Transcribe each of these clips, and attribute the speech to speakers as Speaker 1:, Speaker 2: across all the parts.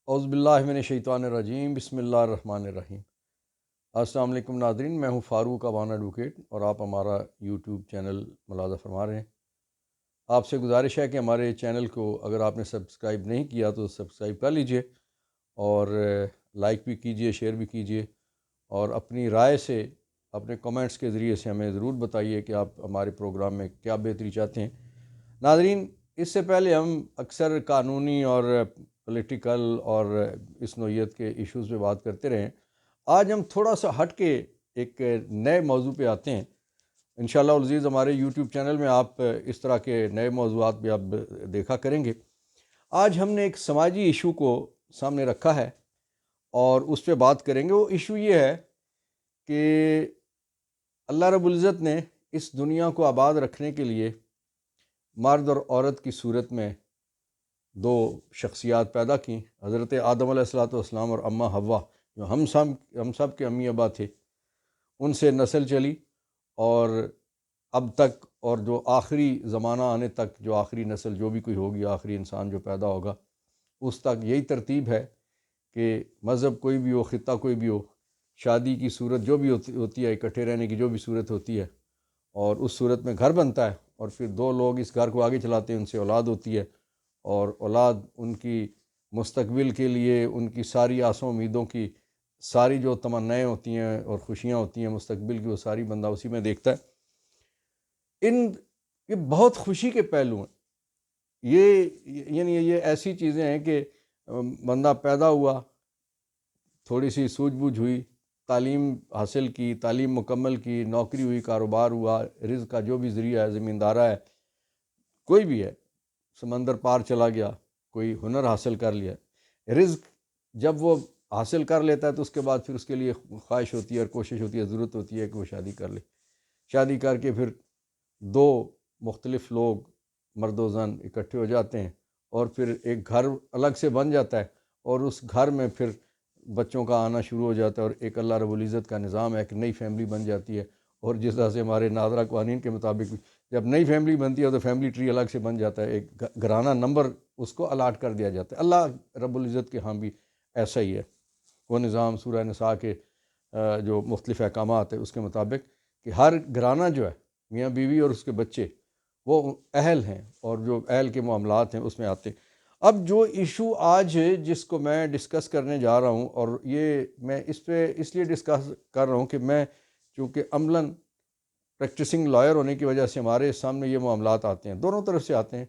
Speaker 1: اعوذ باللہ من الشیطان الرجیم، بسم اللہ الرحمن الرحیم۔ السلام علیکم ناظرین، میں ہوں فاروق اوان ایڈوکیٹ اور آپ ہمارا یوٹیوب چینل ملاحظہ فرما رہے ہیں۔ آپ سے گزارش ہے کہ ہمارے چینل کو اگر آپ نے سبسکرائب نہیں کیا تو سبسکرائب کر لیجئے اور لائک بھی کیجئے، شیئر بھی کیجئے اور اپنی رائے سے، اپنے کمنٹس کے ذریعے سے ہمیں ضرور بتائیے کہ آپ ہمارے پروگرام میں کیا بہتری چاہتے ہیں۔ ناظرین، اس سے پہلے ہم اکثر قانونی اور پولیٹیکل اور اس نوعیت کے ایشوز پہ بات کرتے رہے ہیں۔ آج ہم تھوڑا سا ہٹ کے ایک نئے موضوع پہ آتے ہیں۔ انشاءاللہ العزیز ہمارے یوٹیوب چینل میں آپ اس طرح کے نئے موضوعات بھی آپ دیکھا کریں گے۔ آج ہم نے ایک سماجی ایشو کو سامنے رکھا ہے اور اس پہ بات کریں گے۔ وہ ایشو یہ ہے کہ اللہ رب العزت نے اس دنیا کو آباد رکھنے کے لیے مرد اور عورت کی صورت میں دو شخصیات پیدا کیں، حضرت آدم علیہ السلام اور اماں حوا، جو ہم سب کے امی ابا تھے۔ ان سے نسل چلی اور اب تک، اور جو آخری زمانہ آنے تک، جو آخری نسل جو بھی کوئی ہوگی، آخری انسان جو پیدا ہوگا، اس تک یہی ترتیب ہے کہ مذہب کوئی بھی ہو، خطہ کوئی بھی ہو، شادی کی صورت جو بھی ہوتی ہے، اکٹھے رہنے کی جو بھی صورت ہوتی ہے، اور اس صورت میں گھر بنتا ہے اور پھر دو لوگ اس گھر کو آگے چلاتے ہیں، ان سے اولاد ہوتی ہے اور اولاد ان کی مستقبل کے لیے، ان کی ساری آسوں امیدوں کی ساری جو تمنائیں ہوتی ہیں اور خوشیاں ہوتی ہیں مستقبل کی، وہ ساری بندہ اسی میں دیکھتا ہے۔ یہ بہت خوشی کے پہلو ہیں۔ یہ ایسی چیزیں ہیں کہ بندہ پیدا ہوا، تھوڑی سی سوجھ بوجھ ہوئی، تعلیم حاصل کی، تعلیم مکمل کی، نوکری ہوئی، کاروبار ہوا، رزق کا جو بھی ذریعہ ہے، زمیندارہ ہے، کوئی بھی ہے، سمندر پار چلا گیا، کوئی ہنر حاصل کر لیا۔ رزق جب وہ حاصل کر لیتا ہے تو اس کے بعد پھر اس کے لیے خواہش ہوتی ہے اور کوشش ہوتی ہے، ضرورت ہوتی ہے کہ وہ شادی کر لے۔ شادی کر کے پھر دو مختلف لوگ، مرد و زن، اکٹھے ہو جاتے ہیں اور پھر ایک گھر الگ سے بن جاتا ہے اور اس گھر میں پھر بچوں کا آنا شروع ہو جاتا ہے اور ایک اللہ رب العزت کا نظام ہے کہ نئی فیملی بن جاتی ہے۔ اور جس طرح سے ہمارے ناظرہ قوانین کے مطابق جب نئی فیملی بنتی ہے تو فیملی ٹری الگ سے بن جاتا ہے، ایک گھرانہ نمبر اس کو الاٹ کر دیا جاتا ہے۔ اللہ رب العزت کے ہاں بھی ایسا ہی ہے۔ وہ نظام سورہ نساء کے جو مختلف احکامات ہیں اس کے مطابق کہ ہر گھرانہ جو ہے، میاں بیوی اور اس کے بچے، وہ اہل ہیں اور جو اہل کے معاملات ہیں اس میں آتے ہیں۔ اب جو ایشو آج جس کو میں ڈسکس کرنے جا رہا ہوں، اور یہ میں اس پہ اس لیے ڈسکس کر رہا ہوں کہ میں چونکہ عملاً پریکٹسنگ لائر ہونے کی وجہ سے ہمارے سامنے یہ معاملات آتے ہیں، دونوں طرف سے آتے ہیں۔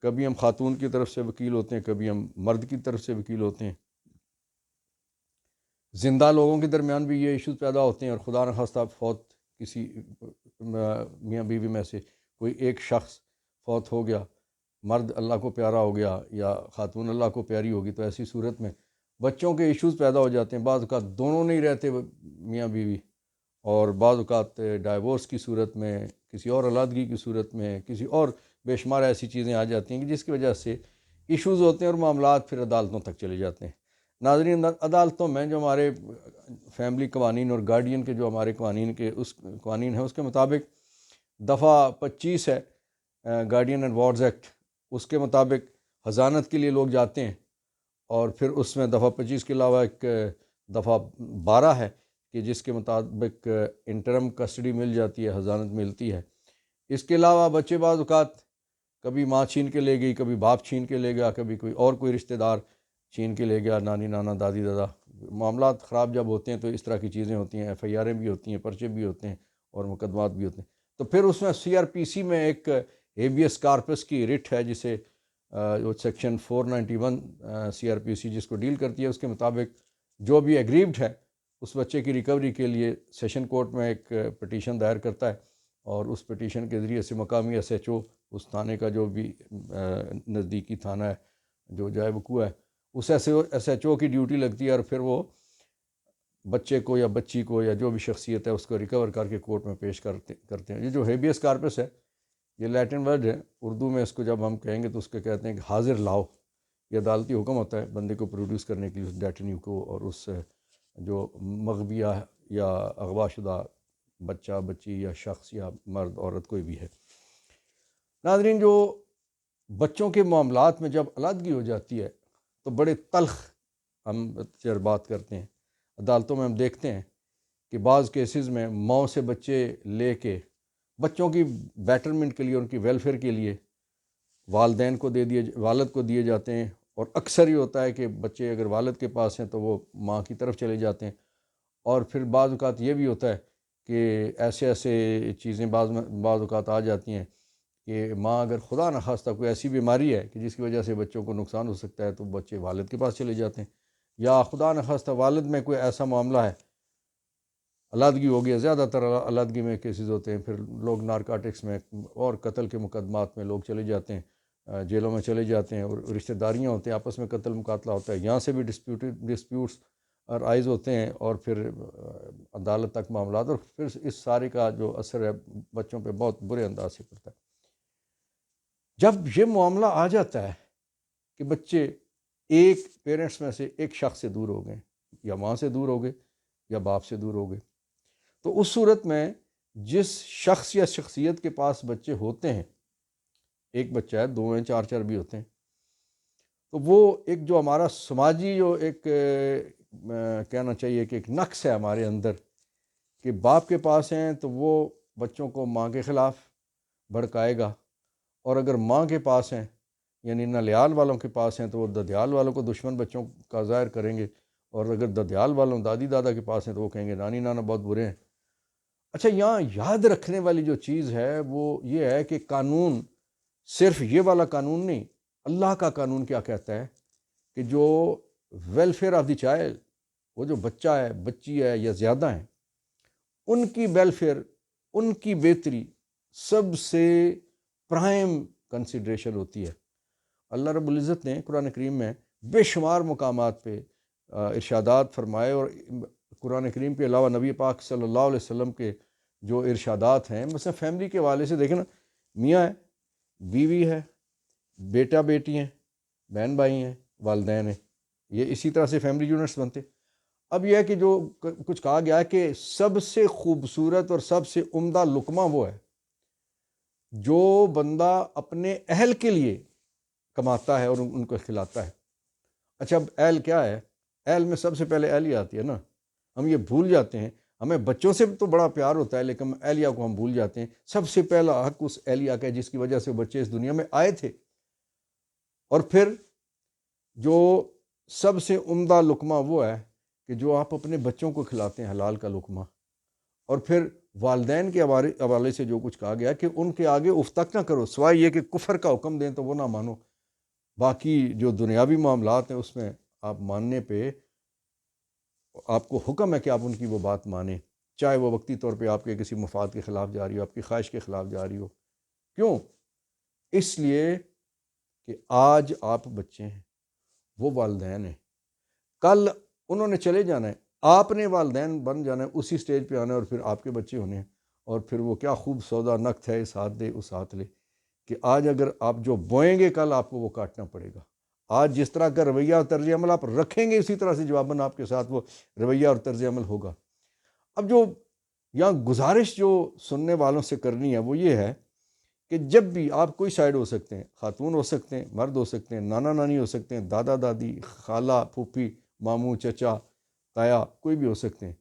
Speaker 1: کبھی ہم خاتون کی طرف سے وکیل ہوتے ہیں، کبھی ہم مرد کی طرف سے وکیل ہوتے ہیں۔ زندہ لوگوں کے درمیان بھی یہ ایشوز پیدا ہوتے ہیں، اور خدا نخواستہ فوت کسی میاں بیوی میں سے کوئی ایک شخص فوت ہو گیا، مرد اللہ کو پیارا ہو گیا یا خاتون اللہ کو پیاری ہوگی، تو ایسی صورت میں بچوں کے ایشوز پیدا ہو جاتے ہیں۔ بعض اوقات دونوں نہیں رہتے میاں بیوی، اور بعض اوقات ڈائیورس کی صورت میں، کسی اور علیحدگی کی صورت میں، کسی اور بے شمار ایسی چیزیں آ جاتی ہیں کہ جس کی وجہ سے ایشوز ہوتے ہیں اور معاملات پھر عدالتوں تک چلے جاتے ہیں۔ ناظرین، عدالتوں میں جو ہمارے فیملی قوانین اور گارڈین کے جو ہمارے قوانین ہیں، اس کے مطابق دفعہ 25 ہے گارڈین اینڈ وارڈز ایکٹ، اس کے مطابق حضانت کے لیے لوگ جاتے ہیں، اور پھر اس میں دفعہ 25 کے علاوہ ایک دفعہ 12 ہے کہ جس کے مطابق انٹرم کسٹڈی مل جاتی ہے، حضانت ملتی ہے۔ اس کے علاوہ بچے بعض اوقات کبھی ماں چھین کے لے گئی، کبھی باپ چھین کے لے گیا، کبھی کوئی رشتہ دار چھین کے لے گیا، نانی نانا دادی دادا۔ معاملات خراب جب ہوتے ہیں تو اس طرح کی چیزیں ہوتی ہیں، ایف آئی آریں بھی ہوتی ہیں، پرچے بھی ہوتے ہیں اور مقدمات بھی ہوتے ہیں۔ تو پھر اس میں سی آر پی سی میں ایک ہیبیس کارپس کی رٹ ہے، جسے جو سیکشن 491 سی آر پی سی جس کو ڈیل کرتی ہے، اس کے مطابق جو بھی ایگریوڈ ہے اس بچے کی ریکوری کے لیے سیشن کورٹ میں ایک پٹیشن دائر کرتا ہے، اور اس پٹیشن کے ذریعے سے مقامی ایس ایچ او، اس تھانے کا جو بھی نزدیکی تھانہ ہے جو جائے وقوع ہے، اس ایس ایچ او کی ڈیوٹی لگتی ہے، اور پھر وہ بچے کو یا بچی کو یا جو بھی شخصیت ہے اس کو ریکور کر کے کورٹ میں پیش کرتے ہیں۔ یہ جو ہیبیس کارپس ہے، یہ لیٹن ورڈ ہے، اردو میں اس کو جب ہم کہیں گے تو اس کو کہتے ہیں کہ حاضر لاؤ۔ یہ عدالتی حکم ہوتا ہے بندے کو پروڈیوس کرنے کے لیے، اس ڈیٹنیو کو، اور اس جو مغبیہ یا اغوا شدہ بچہ، بچی یا شخص یا مرد عورت کوئی بھی ہے۔ ناظرین، جو بچوں کے معاملات میں جب علیحدگی ہو جاتی ہے تو بڑے تلخ ہم بات کرتے ہیں، عدالتوں میں ہم دیکھتے ہیں کہ بعض کیسز میں ماؤں سے بچے لے کے بچوں کی بیٹرمنٹ کے لیے، ان کی ویلفیئر کے لیے والدین کو والد کو دیے جاتے ہیں، اور اکثر یہ ہوتا ہے کہ بچے اگر والد کے پاس ہیں تو وہ ماں کی طرف چلے جاتے ہیں، اور پھر بعض اوقات یہ بھی ہوتا ہے کہ ایسے چیزیں بعض اوقات آ جاتی ہیں کہ ماں اگر خدا نخواستہ کوئی ایسی بیماری ہے کہ جس کی وجہ سے بچوں کو نقصان ہو سکتا ہے تو بچے والد کے پاس چلے جاتے ہیں، یا خدا نخواستہ والد میں کوئی ایسا معاملہ ہے، علیحدگی ہو گیا، زیادہ تر علیحدگی میں کیسز ہوتے ہیں، پھر لوگ نارکاٹکس میں اور قتل کے مقدمات میں لوگ چلے جاتے ہیں، جیلوں میں چلے جاتے ہیں، اور رشتہ داریاں ہوتے ہیں، آپس میں قتل مقاتلہ ہوتا ہے، یہاں سے بھی ڈسپیوٹس رائز ہوتے ہیں، اور پھر عدالت تک معاملات، اور پھر اس سارے کا جو اثر ہے بچوں پہ بہت برے انداز سے پڑتا ہے۔ جب یہ معاملہ آ جاتا ہے کہ بچے ایک پیرنٹس میں سے ایک شخص سے دور ہو گئے، یا ماں سے دور ہو گئے یا باپ سے دور ہو گئے، تو اس صورت میں جس شخص یا شخصیت کے پاس بچے ہوتے ہیں، ایک بچہ ہے، دو ہیں، چار چار بھی ہوتے ہیں، تو وہ ایک جو ہمارا سماجی جو ایک کہنا چاہیے کہ ایک نقص ہے ہمارے اندر کہ باپ کے پاس ہیں تو وہ بچوں کو ماں کے خلاف بھڑکائے گا، اور اگر ماں کے پاس ہیں یعنی نلیال والوں کے پاس ہیں تو وہ ددیال والوں کو دشمن بچوں کا ظاہر کریں گے، اور اگر ددیال والوں دادی دادا کے پاس ہیں تو وہ کہیں گے نانی نانا بہت برے ہیں۔ اچھا، یہاں یاد رکھنے والی جو چیز ہے وہ یہ ہے کہ قانون صرف یہ والا قانون نہیں، اللہ کا قانون کیا کہتا ہے کہ جو ویلفیئر آف دی چائلڈ، وہ جو بچہ ہے، بچی ہے یا زیادہ ہیں، ان کی ویلفیئر، ان کی بہتری سب سے پرائم کنسیڈریشن ہوتی ہے۔ اللہ رب العزت نے قرآن کریم میں بے شمار مقامات پہ ارشادات فرمائے، اور قرآن کریم کے علاوہ نبی پاک صلی اللہ علیہ وسلم کے جو ارشادات ہیں، مثلا فیملی کے حوالے سے دیکھیں نا، میاں ہے، بیوی ہے، بیٹا بیٹی ہیں، بہن بھائی ہیں، والدین ہیں، یہ اسی طرح سے فیملی یونٹس بنتے۔ اب یہ ہے کہ جو کچھ کہا گیا ہے کہ سب سے خوبصورت اور سب سے عمدہ لقمہ وہ ہے جو بندہ اپنے اہل کے لیے کماتا ہے اور ان کو کھلاتا ہے۔ اچھا، اب اہل کیا ہے؟ اہل میں سب سے پہلے اہل ہی آتی ہے نا، ہم یہ بھول جاتے ہیں، ہمیں بچوں سے تو بڑا پیار ہوتا ہے لیکن اہلیہ کو ہم بھول جاتے ہیں۔ سب سے پہلا حق اس اہلیہ کا ہے جس کی وجہ سے بچے اس دنیا میں آئے تھے، اور پھر جو سب سے عمدہ لقمہ وہ ہے کہ جو آپ اپنے بچوں کو کھلاتے ہیں، حلال کا لقمہ، اور پھر والدین کے حوالے سے جو کچھ کہا گیا کہ ان کے آگے اف تک نہ کرو، سوائے یہ کہ کفر کا حکم دیں تو وہ نہ مانو، باقی جو دنیاوی معاملات ہیں اس میں آپ ماننے پہ آپ کو حکم ہے کہ آپ ان کی وہ بات مانیں، چاہے وہ وقتی طور پہ آپ کے کسی مفاد کے خلاف جا رہی ہو، آپ کی خواہش کے خلاف جا رہی ہو۔ کیوں؟ اس لیے کہ آج آپ بچے ہیں، وہ والدین ہیں، کل انہوں نے چلے جانا ہے، آپ نے والدین بن جانا ہے، اسی سٹیج پہ آنا ہے، اور پھر آپ کے بچے ہونے ہیں، اور پھر وہ کیا خوب سودا نقد ہے، اس ہاتھ دے اس ہاتھ لے، کہ آج اگر آپ جو بوئیں گے کل آپ کو وہ کاٹنا پڑے گا۔ آج جس طرح کا رویہ اور طرز عمل آپ رکھیں گے اسی طرح سے جواباً آپ کے ساتھ وہ رویہ اور طرز عمل ہوگا۔ اب جو یہاں گزارش جو سننے والوں سے کرنی ہے وہ یہ ہے کہ جب بھی آپ کوئی سائیڈ ہو سکتے ہیں، خاتون ہو سکتے ہیں، مرد ہو سکتے ہیں، نانا نانی ہو سکتے ہیں، دادا دادی، خالہ پھوپھی، ماموں چچا تایا، کوئی بھی ہو سکتے ہیں،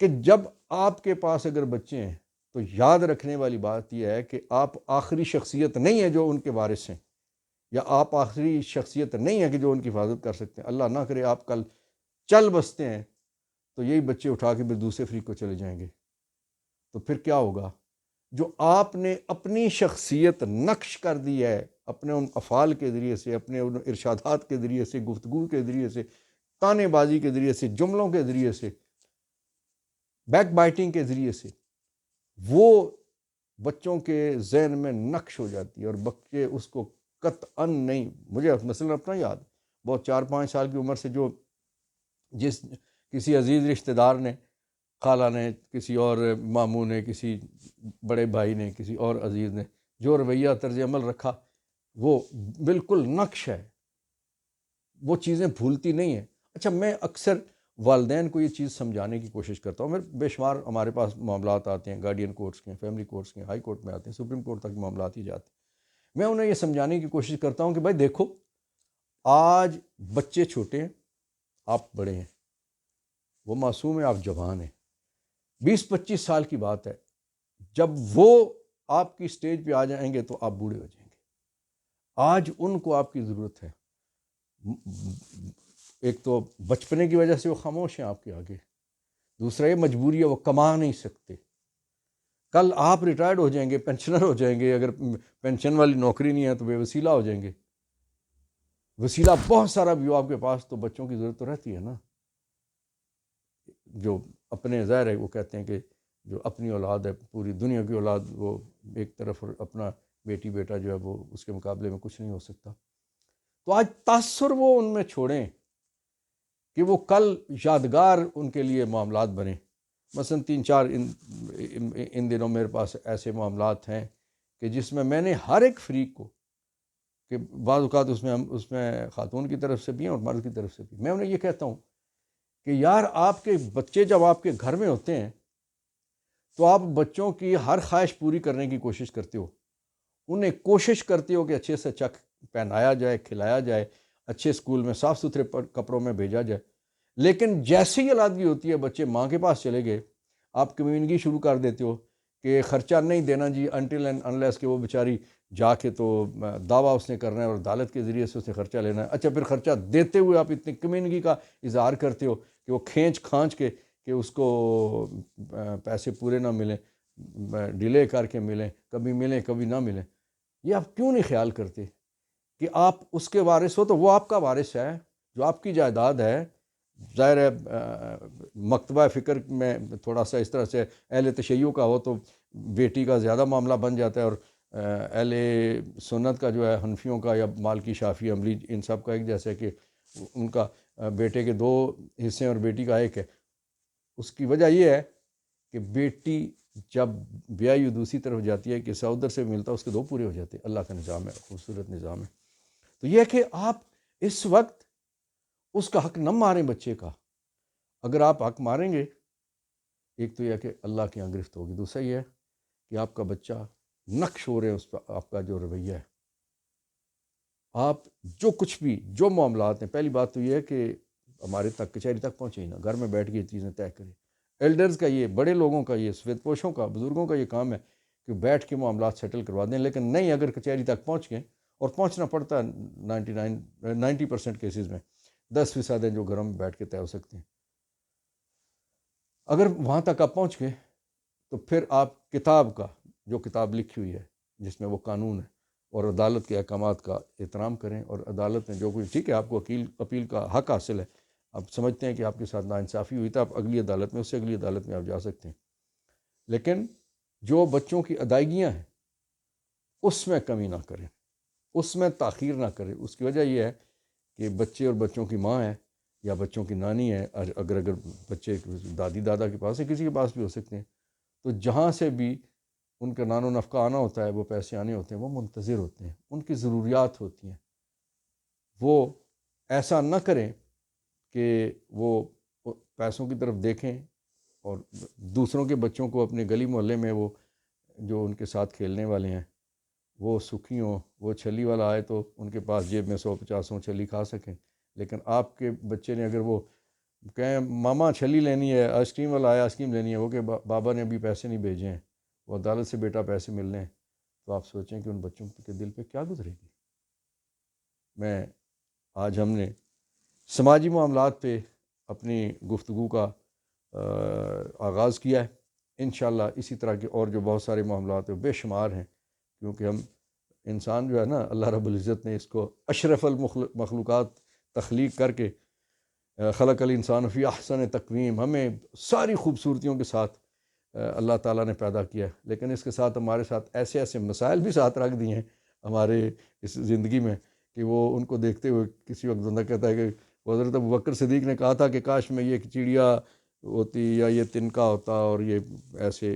Speaker 1: کہ جب آپ کے پاس اگر بچے ہیں تو یاد رکھنے والی بات یہ ہے کہ آپ آخری شخصیت نہیں ہے جو ان کے وارث ہیں، یا آپ آخری شخصیت نہیں ہے کہ جو ان کی حفاظت کر سکتے ہیں۔ اللہ نہ کرے آپ کل چل بستے ہیں تو یہی بچے اٹھا کے پھر دوسرے فریق کو چلے جائیں گے، تو پھر کیا ہوگا؟ جو آپ نے اپنی شخصیت نقش کر دی ہے اپنے ان افعال کے ذریعے سے، اپنے ان ارشادات کے ذریعے سے، گفتگو کے ذریعے سے، تانے بازی کے ذریعے سے، جملوں کے ذریعے سے، بیک بائٹنگ کے ذریعے سے، وہ بچوں کے ذہن میں نقش ہو جاتی ہے، اور بچے اس کو قطعاً نہیں۔ مجھے مثلاً اپنا یاد، بہت 4-5 سال کی عمر سے جو کسی عزیز رشتہ دار نے، خالہ نے، کسی اور ماموں نے، کسی بڑے بھائی نے، کسی اور عزیز نے جو رویہ طرز عمل رکھا وہ بالکل نقش ہے، وہ چیزیں بھولتی نہیں ہیں۔ اچھا، میں اکثر والدین کو یہ چیز سمجھانے کی کوشش کرتا ہوں، میں بے شمار ہمارے پاس معاملات آتے ہیں، گارڈین کورٹس کے، فیملی کورٹس کے، ہائی کورٹ میں آتے ہیں، سپریم کورٹ تک معاملات ہی جاتے ہیں۔ میں انہیں یہ سمجھانے کی کوشش کرتا ہوں کہ بھائی دیکھو، آج بچے چھوٹے ہیں، آپ بڑے ہیں، وہ معصوم ہیں، آپ جوان ہیں، 20-25 سال کی بات ہے، جب وہ آپ کی سٹیج پہ آ جائیں گے تو آپ بوڑھے ہو جائیں گے۔ آج ان کو آپ کی ضرورت ہے۔ ایک تو بچپنے کی وجہ سے وہ خاموش ہیں آپ کے آگے، دوسرا یہ مجبوری ہے، وہ کما نہیں سکتے۔ کل آپ ریٹائرڈ ہو جائیں گے، پینشنر ہو جائیں گے، اگر پینشن والی نوکری نہیں ہے تو بے وسیلہ ہو جائیں گے۔ وسیلہ بہت سارا بھی ہو آپ کے پاس تو بچوں کی ضرورت تو رہتی ہے نا۔ جو اپنے ظاہر ہے وہ کہتے ہیں کہ جو اپنی اولاد ہے، پوری دنیا کی اولاد وہ ایک طرف، اور اپنا بیٹی بیٹا جو ہے وہ اس کے مقابلے میں کچھ نہیں ہو سکتا۔ تو آج تاثر وہ ان میں چھوڑیں کہ وہ کل یادگار ان کے لیے معاملات بنیں۔ مثلا 3-4 ان دنوں میرے پاس ایسے معاملات ہیں کہ جس میں نے ہر ایک فریق کو، کہ بعض اوقات اس میں خاتون کی طرف سے بھی ہیں اور مرد کی طرف سے بھی، میں انہیں یہ کہتا ہوں کہ یار آپ کے بچے جب آپ کے گھر میں ہوتے ہیں تو آپ بچوں کی ہر خواہش پوری کرنے کی کوشش کرتے ہو، انہیں کوشش کرتے ہو کہ اچھے سے اچھا پہنایا جائے، کھلایا جائے، اچھے اسکول میں صاف ستھرے کپڑوں میں بھیجا جائے۔ لیکن جیسے ہی علادگی ہوتی ہے، بچے ماں کے پاس چلے گئے، آپ کمیونگی شروع کر دیتے ہو کہ خرچہ نہیں دینا جی، انٹل اینڈ انلیس کہ وہ بیچاری جا کے تو دعویٰ اس نے کرنا ہے اور عدالت کے ذریعے سے اس نے خرچہ لینا ہے۔ اچھا، پھر خرچہ دیتے ہوئے آپ اتنی کمیونگی کا اظہار کرتے ہو کہ وہ کھینچ کھانچ کے کہ اس کو پیسے پورے نہ ملیں، ڈیلے کر کے ملیں کبھی نہ ملیں۔ یہ آپ کیوں نہیں خیال کرتے کہ آپ اس کے وارث ہو تو وہ آپ کا وارث ہے، جو آپ کی جائیداد ہے۔ ظاہر ہے مکتبہ فکر میں تھوڑا سا اس طرح سے اہل تشیع کا ہو تو بیٹی کا زیادہ معاملہ بن جاتا ہے، اور اہل سنت کا جو ہے، حنفیوں کا یا مالکی شافعی حنبلی، ان سب کا ایک جیسا ہے کہ ان کا بیٹے کے 2 حصے ہیں اور بیٹی کا 1 ہے۔ اس کی وجہ یہ ہے کہ بیٹی جب بیائی دوسری طرف جاتی ہے کہ ادھر سے ملتا ہے، اس کے 2 پورے ہو جاتے ہیں۔ اللہ کا نظام ہے، خوبصورت نظام ہے۔ تو یہ کہ آپ اس وقت اس کا حق نہ ماریں بچے کا۔ اگر آپ حق ماریں گے، ایک تو یہ کہ اللہ کی گرفت ہوگی، دوسرا یہ ہے کہ آپ کا بچہ نقش ہو رہے اس پر آپ کا جو رویہ ہے۔ آپ جو کچھ بھی جو معاملات ہیں، پہلی بات تو یہ ہے کہ ہمارے تک کچہری تک پہنچے ہی نا، گھر میں بیٹھ کے یہ چیزیں طے کریں۔ ایلڈرز کا یہ، بڑے لوگوں کا یہ، سفید پوشوں کا، بزرگوں کا یہ کام ہے کہ بیٹھ کے معاملات سیٹل کروا دیں۔ لیکن نہیں، اگر کچہری تک پہنچ گئے، اور پہنچنا پڑتا ہے 90% کیسز میں، 10% ہیں جو گھروں میں بیٹھ کے طے ہو سکتے ہیں۔ اگر وہاں تک آپ پہنچ گئے تو پھر آپ کتاب کا، جو کتاب لکھی ہوئی ہے جس میں وہ قانون ہے، اور عدالت کے احکامات کا احترام کریں، اور عدالت میں جو کچھ، ٹھیک ہے آپ کو اپیل کا حق حاصل ہے، آپ سمجھتے ہیں کہ آپ کے ساتھ ناانصافی ہوئی تو آپ اگلی عدالت میں، اس سے اگلی عدالت میں آپ جا سکتے ہیں۔ لیکن جو بچوں کی ادائیگیاں ہیں اس میں کمی نہ کریں، اس میں تاخیر نہ کریں۔ اس کی وجہ یہ ہے کہ بچے اور بچوں کی ماں ہے یا بچوں کی نانی ہے، اگر بچے دادی دادا کے پاس ہے، کسی کے پاس بھی ہو سکتے ہیں، تو جہاں سے بھی ان کا نان و نفقہ آنا ہوتا ہے، وہ پیسے آنے ہوتے ہیں، وہ منتظر ہوتے ہیں، ان کی ضروریات ہوتی ہیں۔ وہ ایسا نہ کریں کہ وہ پیسوں کی طرف دیکھیں اور دوسروں کے بچوں کو اپنے گلی محلے میں، وہ جو ان کے ساتھ کھیلنے والے ہیں، وہ سکھی ہوں، وہ چھلی والا آئے تو ان کے پاس جیب میں 150 چھلی کھا سکیں۔ لیکن آپ کے بچے نے اگر وہ کہیں ماما چھلی لینی ہے، آئس کریم والا آیا، آئس کریم لینی ہے، وہ کہ بابا نے ابھی پیسے نہیں بھیجے ہیں، وہ عدالت سے بیٹا پیسے ملنے ہیں، تو آپ سوچیں کہ ان بچوں کے دل پہ کیا گزرے گی۔ آج ہم نے سماجی معاملات پہ اپنی گفتگو کا آغاز کیا ہے۔ انشاءاللہ اسی طرح کے اور جو بہت سارے معاملات ہیں، بے شمار ہیں، کیونکہ ہم انسان جو ہے نا، اللہ رب العزت نے اس کو اشرف المخلوقات تخلیق کر کے، خلق الانسان فی احسن تقویم، ہمیں ساری خوبصورتیوں کے ساتھ اللہ تعالیٰ نے پیدا کیا ہے، لیکن اس کے ساتھ ہمارے ساتھ ایسے ایسے مسائل بھی ساتھ رکھ دیے ہیں ہمارے اس زندگی میں کہ وہ ان کو دیکھتے ہوئے کسی وقت بندہ کہتا ہے کہ حضرت ابوبکر صدیق نے کہا تھا کہ کاش میں یہ چڑیا ہوتی یا یہ تنکا ہوتا اور یہ ایسے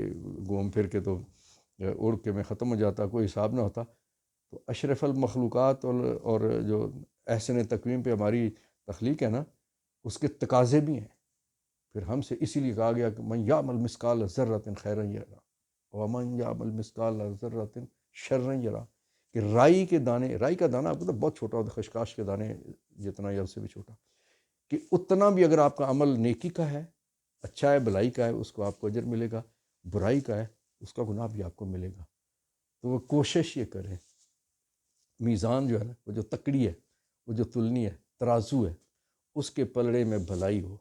Speaker 1: گھوم پھر کے تو اڑ کے میں ختم ہو جاتا، کوئی حساب نہ ہوتا۔ تو اشرف المخلوقات اور جو احسن تقویم پہ ہماری تخلیق ہے نا، اس کے تقاضے بھی ہیں۔ پھر ہم سے اسی لیے کہا گیا کہ من یعمل مثقال ذرۃ خیرا یرا ومن یعمل مثقال ذرۃ شرا یرا، کہ رائی کے دانے، رائی کا دانہ آپ کو تو بہت چھوٹا ہوتا ہے، خشخاش کے دانے جتنا یا اس سے بھی چھوٹا، کہ اتنا بھی اگر آپ کا عمل نیکی کا ہے، اچھا ہے، بھلائی کا ہے، اس کو آپ کو اجر ملے گا، برائی کا ہے اس کا گناہ بھی آپ کو ملے گا۔ تو وہ کوشش یہ کریں، میزان جو ہے نا، وہ جو تکڑی ہے، وہ جو تلنی ہے، ترازو ہے، اس کے پلڑے میں بھلائی ہو،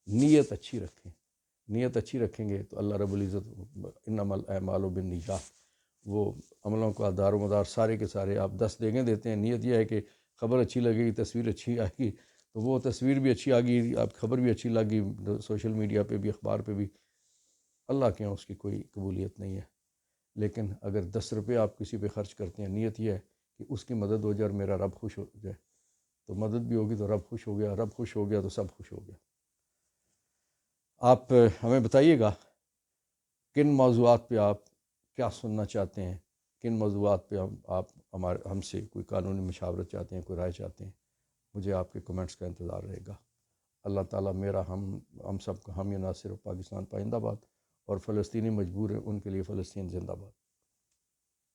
Speaker 1: نیت اچھی رکھیں۔ نیت اچھی رکھیں گے تو اللہ رب العزت انما الاعمال بالنیات، وہ عملوں کا دار و مدار سارے کے سارے آپ 10 دیگیں دیتے ہیں۔ نیت یہ ہے کہ خبر اچھی لگے گی، تصویر اچھی آئے گی، تو وہ تصویر بھی اچھی آ گئی، آپ خبر بھی اچھی لگی، سوشل میڈیا پہ بھی، اخبار پہ بھی، اللہ کے یہاں اس کی کوئی قبولیت نہیں ہے۔ لیکن اگر 10 روپے آپ کسی پہ خرچ کرتے ہیں، نیت یہ ہے کہ اس کی مدد ہو جائے اور میرا رب خوش ہو جائے، تو مدد بھی ہوگی تو رب خوش ہو گیا، رب خوش ہو گیا تو سب خوش ہو گیا۔ آپ ہمیں بتائیے گا کن موضوعات پہ آپ کیا سننا چاہتے ہیں، کن موضوعات پہ آپ ہم سے کوئی قانونی مشاورت چاہتے ہیں، کوئی رائے چاہتے ہیں۔ مجھے آپ کے کمنٹس کا انتظار رہے گا۔ اللہ تعالیٰ میرا ہم سب کا حامی ناصر و پاکستان پائندہ باد، اور فلسطینی مجبور ہیں، ان کے لیے فلسطین زندہ باد۔